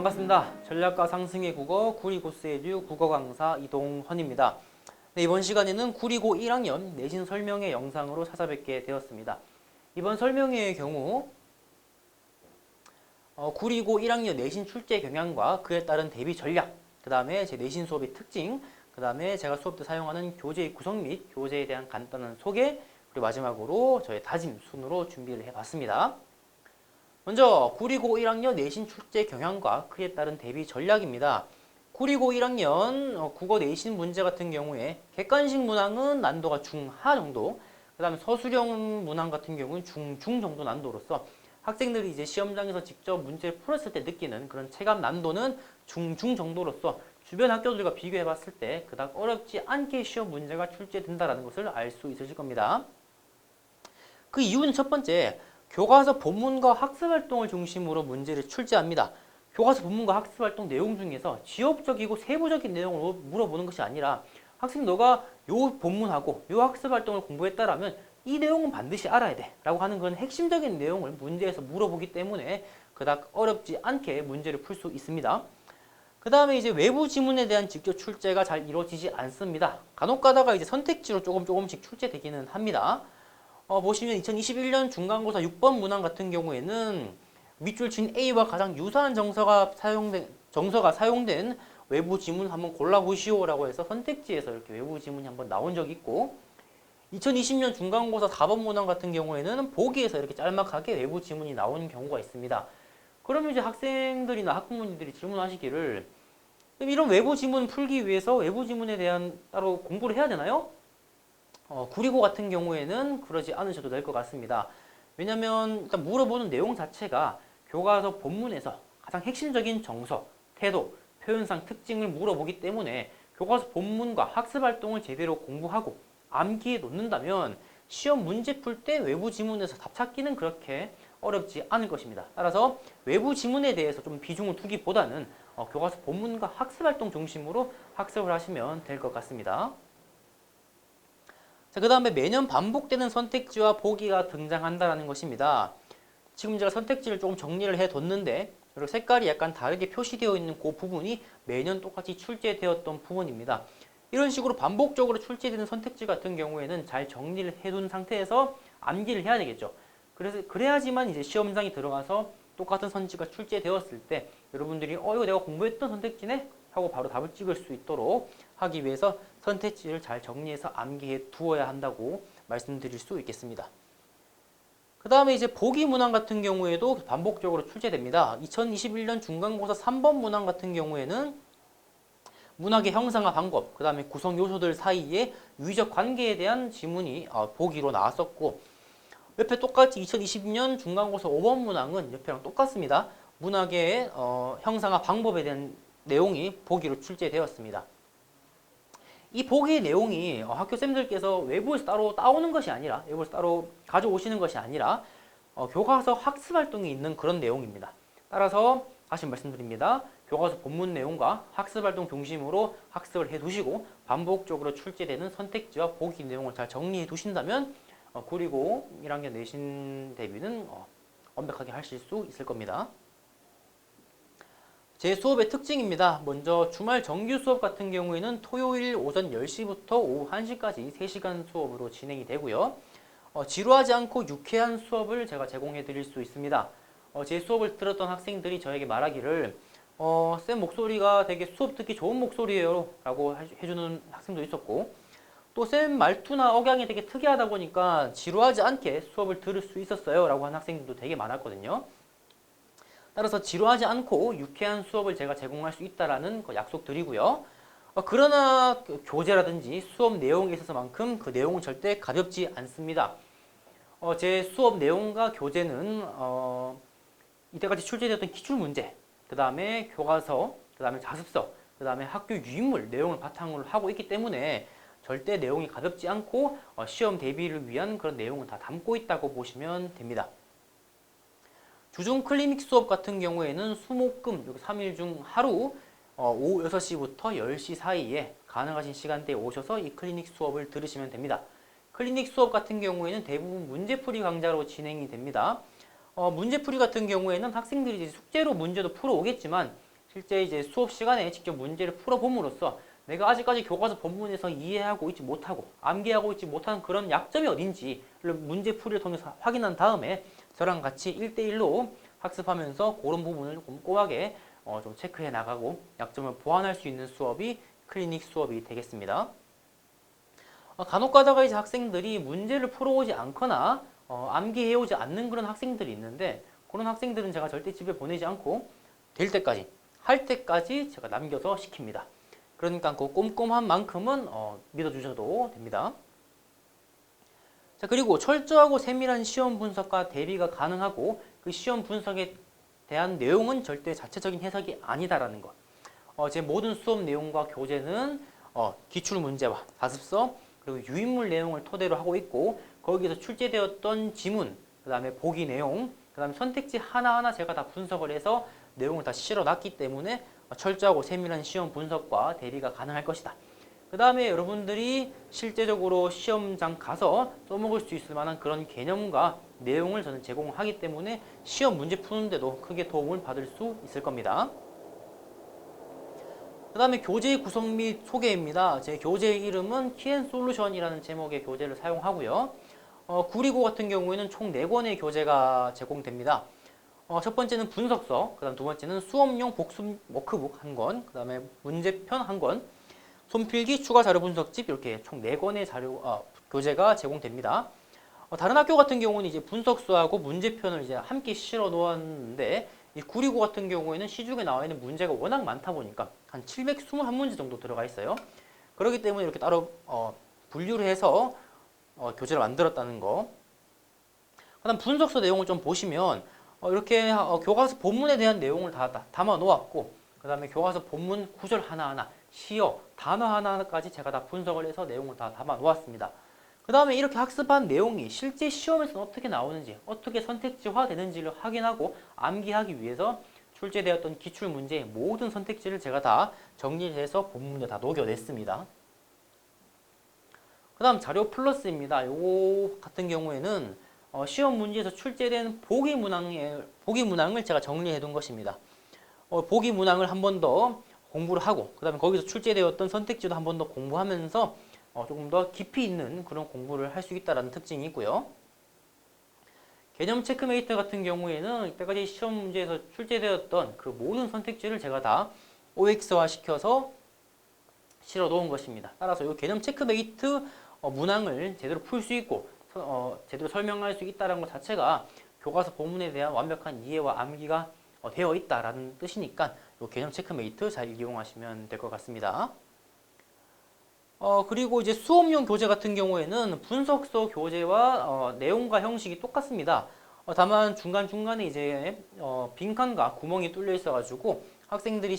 반갑습니다. 전략과 상승의 국어 구리고스에듀 국어 강사 이동헌입니다. 네, 이번 시간에는 구리고 1학년 내신 설명회 영상으로 찾아뵙게 되었습니다. 이번 설명회의 경우 구리고 1학년 내신 출제 경향과 그에 따른 대비 전략, 그 다음에 제 내신 수업의 특징, 그 다음에 제가 수업 때 사용하는 교재의 구성 및 교재에 대한 간단한 소개, 그리고 마지막으로 저의 다짐 순으로 준비를 해봤습니다. 먼저 구리고 1학년 내신 출제 경향과 그에 따른 대비 전략입니다. 구리고 1학년 국어 내신 문제 같은 경우에 객관식 문항은 난도가 중하 정도, 그 다음에 서술형 문항 같은 경우는 중 정도 난도로서 학생들이 이제 시험장에서 직접 문제를 풀었을 때 느끼는 그런 체감 난도는 중 정도로서 주변 학교들과 비교해 봤을 때 그닥 어렵지 않게 시험 문제가 출제된다는 것을 알 수 있으실 겁니다. 그 이유는 첫 번째, 교과서 본문과 학습활동을 중심으로 문제를 출제합니다. 교과서 본문과 학습활동 내용 중에서 지역적이고 세부적인 내용을 물어보는 것이 아니라 학생 너가 요 본문하고 요 학습활동을 공부했다라면 이 내용은 반드시 알아야 돼 라고 하는 그런 핵심적인 내용을 문제에서 물어보기 때문에 그닥 어렵지 않게 문제를 풀 수 있습니다. 그 다음에 이제 외부 지문에 대한 직접 출제가 잘 이루어지지 않습니다. 간혹 가다가 이제 선택지로 조금씩 출제되기는 합니다. 보시면 2021년 중간고사 6번 문항 같은 경우에는 밑줄 친 A와 가장 유사한 정서가 사용된 외부 지문 한번 골라보시오라고 해서 선택지에서 이렇게 외부 지문이 한번 나온 적이 있고, 2020년 중간고사 4번 문항 같은 경우에는 보기에서 이렇게 짤막하게 외부 지문이 나오는 경우가 있습니다. 그러면 이제 학생들이나 학부모님들이 질문하시기를, 이런 외부 지문 풀기 위해서 외부 지문에 대한 따로 공부를 해야 되나요? 구리고 같은 경우에는 그러지 않으셔도 될 것 같습니다. 왜냐면 일단 물어보는 내용 자체가 교과서 본문에서 가장 핵심적인 정서, 태도, 표현상 특징을 물어보기 때문에 교과서 본문과 학습활동을 제대로 공부하고 암기해 놓는다면 시험 문제 풀 때 외부 지문에서 답 찾기는 그렇게 어렵지 않을 것입니다. 따라서 외부 지문에 대해서 좀 비중을 두기보다는 교과서 본문과 학습활동 중심으로 학습을 하시면 될 것 같습니다. 자, 그 다음에 매년 반복되는 선택지와 보기가 등장한다는 것입니다. 지금 제가 선택지를 조금 정리를 해뒀는데 그리고 색깔이 약간 다르게 표시되어 있는 그 부분이 매년 똑같이 출제되었던 부분입니다. 이런 식으로 반복적으로 출제되는 선택지 같은 경우에는 잘 정리를 해둔 상태에서 암기를 해야 되겠죠. 그래야지만 이제 시험장에 들어가서 똑같은 선지가 출제되었을 때 여러분들이 이거 내가 공부했던 선택지네? 하고 바로 답을 찍을 수 있도록 하기 위해서 선택지를 잘 정리해서 암기해 두어야 한다고 말씀드릴 수 있겠습니다. 그 다음에 이제 보기 문항 같은 경우에도 반복적으로 출제됩니다. 2021년 중간고사 3번 문항 같은 경우에는 문학의 형상화 방법, 그 다음에 구성 요소들 사이의 유의적 관계에 대한 지문이 보기로 나왔었고, 옆에 똑같이 2020년 중간고사 5번 문항은 옆에랑 똑같습니다. 문학의 형상화 방법에 대한 내용이 보기로 출제되었습니다. 이 보기의 내용이 학교쌤들께서 외부에서 따로 따오는 것이 아니라, 외부에서 따로 가져오시는 것이 아니라 교과서 학습활동이 있는 그런 내용입니다. 따라서 다시 말씀드립니다. 교과서 본문 내용과 학습활동 중심으로 학습을 해두시고 반복적으로 출제되는 선택지와 보기 내용을 잘 정리해 두신다면 그리고 1학년 내신 대비는 완벽하게 하실 수 있을 겁니다. 제 수업의 특징입니다. 먼저 주말 정규 수업 같은 경우에는 토요일 오전 10시부터 오후 1시까지 3시간 수업으로 진행이 되고요. 지루하지 않고 유쾌한 수업을 제가 제공해 드릴 수 있습니다. 제 수업을 들었던 학생들이 저에게 말하기를 쌤 목소리가 되게 수업 듣기 좋은 목소리예요 라고 해주는 학생도 있었고, 또 쌤 말투나 억양이 되게 특이하다 보니까 지루하지 않게 수업을 들을 수 있었어요 라고 하는 학생들도 되게 많았거든요. 따라서 지루하지 않고 유쾌한 수업을 제가 제공할 수 있다는 약속 드리고요. 그러나 교재라든지 수업 내용에 있어서만큼 그 내용은 절대 가볍지 않습니다. 제 수업 내용과 교재는 이때까지 출제되었던 기출문제, 그 다음에 교과서, 그 다음에 자습서, 그 다음에 학교 유인물 내용을 바탕으로 하고 있기 때문에 절대 내용이 가볍지 않고 시험 대비를 위한 그런 내용은 다 담고 있다고 보시면 됩니다. 주중 클리닉 수업 같은 경우에는 수목금 3일 중 하루 오후 6시부터 10시 사이에 가능하신 시간대에 오셔서 이 클리닉 수업을 들으시면 됩니다. 클리닉 수업 같은 경우에는 대부분 문제풀이 강좌로 진행이 됩니다. 문제풀이 같은 경우에는 학생들이 이제 숙제로 문제도 풀어오겠지만 실제 이제 수업 시간에 직접 문제를 풀어봄으로써 내가 아직까지 교과서 본문에서 이해하고 있지 못하고 암기하고 있지 못한 그런 약점이 어딘지를 문제풀이를 통해서 확인한 다음에 저랑 같이 1대1로 학습하면서 그런 부분을 꼼꼼하게 좀 체크해 나가고 약점을 보완할 수 있는 수업이 클리닉 수업이 되겠습니다. 간혹 가다가 이제 학생들이 문제를 풀어오지 않거나 암기해오지 않는 그런 학생들이 있는데 그런 학생들은 제가 절대 집에 보내지 않고 될 때까지 할 때까지 제가 남겨서 시킵니다. 그러니까 그 꼼꼼한 만큼은 믿어주셔도 됩니다. 자, 그리고 철저하고 세밀한 시험 분석과 대비가 가능하고 그 시험 분석에 대한 내용은 절대 자체적인 해석이 아니다라는 것. 제 모든 수업 내용과 교재는 기출 문제와 자습서 그리고 유인물 내용을 토대로 하고 있고 거기에서 출제되었던 지문, 그 다음에 보기 내용, 그 다음에 선택지 하나하나 제가 다 분석을 해서 내용을 다 실어놨기 때문에 철저하고 세밀한 시험 분석과 대비가 가능할 것이다. 그 다음에 여러분들이 실제적으로 시험장 가서 써먹을 수 있을 만한 그런 개념과 내용을 저는 제공하기 때문에 시험 문제 푸는데도 크게 도움을 받을 수 있을 겁니다. 그 다음에 교재 구성 및 소개입니다. 제 교재의 이름은 키앤솔루션이라는 제목의 교재를 사용하고요. 구리고 같은 경우에는 총 4권의 교재가 제공됩니다. 첫 번째는 분석서, 그 다음 두 번째는 수업용 복습 워크북 1권, 그 다음에 문제편 1권, 손필기 추가 자료 분석집 이렇게 총 4권의 교재가 제공됩니다. 다른 학교 같은 경우는 이제 분석서하고 문제편을 이제 함께 실어 놓았는데 이 구리고 같은 경우에는 시중에 나와 있는 문제가 워낙 많다 보니까 한 721문제 정도 들어가 있어요. 그렇기 때문에 이렇게 따로 분류를 해서 교재를 만들었다는 거. 그다음 분석서 내용을 좀 보시면 이렇게 교과서 본문에 대한 내용을 다 담아 놓았고 그 다음에 교과서 본문 구절 하나하나, 시어, 단어 하나하나까지 제가 다 분석을 해서 내용을 다 담아 놓았습니다. 그 다음에 이렇게 학습한 내용이 실제 시험에서는 어떻게 나오는지, 어떻게 선택지화 되는지를 확인하고 암기하기 위해서 출제되었던 기출문제의 모든 선택지를 제가 다 정리를 해서 본문에 다 녹여냈습니다. 그 다음 자료 플러스입니다. 요거 같은 경우에는 시험 문제에서 출제된 보기 문항을 제가 정리해 둔 것입니다. 보기 문항을 한 번 더 공부를 하고 그 다음에 거기서 출제되었던 선택지도 한 번 더 공부하면서 조금 더 깊이 있는 그런 공부를 할 수 있다는 특징이 있고요. 개념 체크메이트 같은 경우에는 이때까지 시험 문제에서 출제되었던 그 모든 선택지를 제가 다 OX화 시켜서 실어 놓은 것입니다. 따라서 이 개념 체크메이트 문항을 제대로 풀 수 있고 제대로 설명할 수 있다는 것 자체가 교과서 본문에 대한 완벽한 이해와 암기가 되어 있다라는 뜻이니까 이 개념 체크메이트 잘 이용하시면 될 것 같습니다. 그리고 이제 수업용 교재 같은 경우에는 분석서 교재와 내용과 형식이 똑같습니다. 다만 중간중간에 이제 빈칸과 구멍이 뚫려 있어가지고 학생들이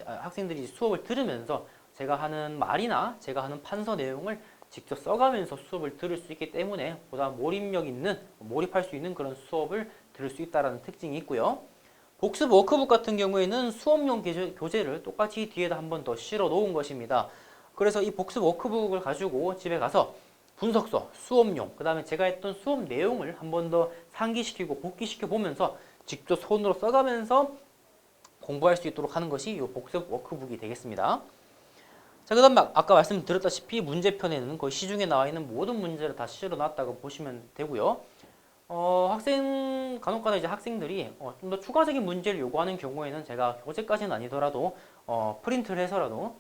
학생들이 수업을 들으면서 제가 하는 말이나 제가 하는 판서 내용을 직접 써가면서 수업을 들을 수 있기 때문에 보다 몰입할 수 있는 그런 수업을 들을 수 있다는 특징이 있고요. 복습 워크북 같은 경우에는 수업용 교재를 똑같이 뒤에다 한 번 더 실어 놓은 것입니다. 그래서 이 복습 워크북을 가지고 집에 가서 분석서, 수업용, 그 다음에 제가 했던 수업 내용을 한 번 더 상기시키고 복기시켜 보면서 직접 손으로 써가면서 공부할 수 있도록 하는 것이 이 복습 워크북이 되겠습니다. 자, 그 다음 아까 말씀드렸다시피 문제편에는 거의 시중에 나와 있는 모든 문제를 다 실어 놨다고 보시면 되고요. 간혹가다 이제 학생들이 좀 더 추가적인 문제를 요구하는 경우에는 제가 교재까지는 아니더라도 프린트를 해서라도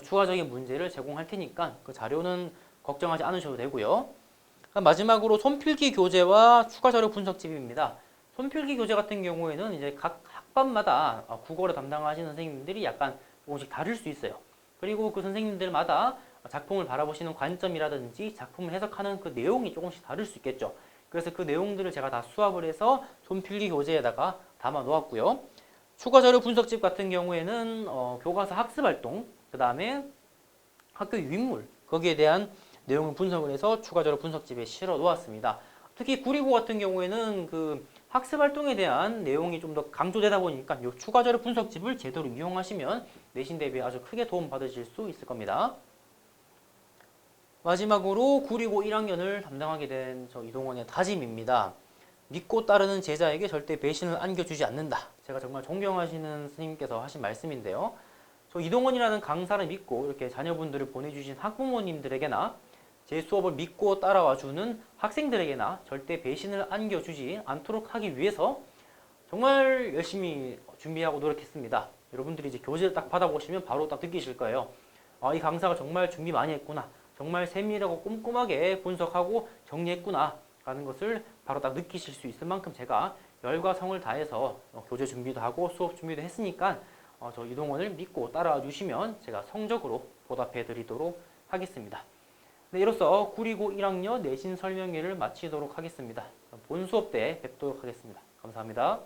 추가적인 문제를 제공할 테니까 그 자료는 걱정하지 않으셔도 되고요. 마지막으로 손필기 교재와 추가 자료 분석집입니다. 손필기 교재 같은 경우에는 이제 각 학반마다 국어를 담당하시는 선생님들이 약간 조금씩 다를 수 있어요. 그리고 그 선생님들마다 작품을 바라보시는 관점이라든지 작품을 해석하는 그 내용이 조금씩 다를 수 있겠죠. 그래서 그 내용들을 제가 다 수합을 해서 손필기 교재에다가 담아 놓았고요. 추가 자료 분석집 같은 경우에는 교과서 학습활동, 그 다음에 학교 유인물, 거기에 대한 내용을 분석을 해서 추가 자료 분석집에 실어 놓았습니다. 특히 구리고 같은 경우에는 그 학습활동에 대한 내용이 좀 더 강조되다 보니까 이 추가 자료 분석집을 제대로 이용하시면 내신 대비에 아주 크게 도움 받으실 수 있을 겁니다. 마지막으로 구리고 1학년을 담당하게 된 저 이동원의 다짐입니다. 믿고 따르는 제자에게 절대 배신을 안겨주지 않는다. 제가 정말 존경하시는 스님께서 하신 말씀인데요. 저 이동원이라는 강사를 믿고 이렇게 자녀분들을 보내주신 학부모님들에게나 제 수업을 믿고 따라와 주는 학생들에게나 절대 배신을 안겨주지 않도록 하기 위해서 정말 열심히 준비하고 노력했습니다. 여러분들이 이제 교재를 딱 받아보시면 바로 딱 느끼실 거예요. 아, 이 강사가 정말 준비 많이 했구나. 정말 세밀하고 꼼꼼하게 분석하고 정리했구나. 라는 것을 바로 딱 느끼실 수 있을 만큼 제가 열과 성을 다해서 교재 준비도 하고 수업 준비도 했으니까 저 이동원을 믿고 따라와 주시면 제가 성적으로 보답해 드리도록 하겠습니다. 네, 이로써 구리고 1학년 내신 설명회를 마치도록 하겠습니다. 본 수업 때 뵙도록 하겠습니다. 감사합니다.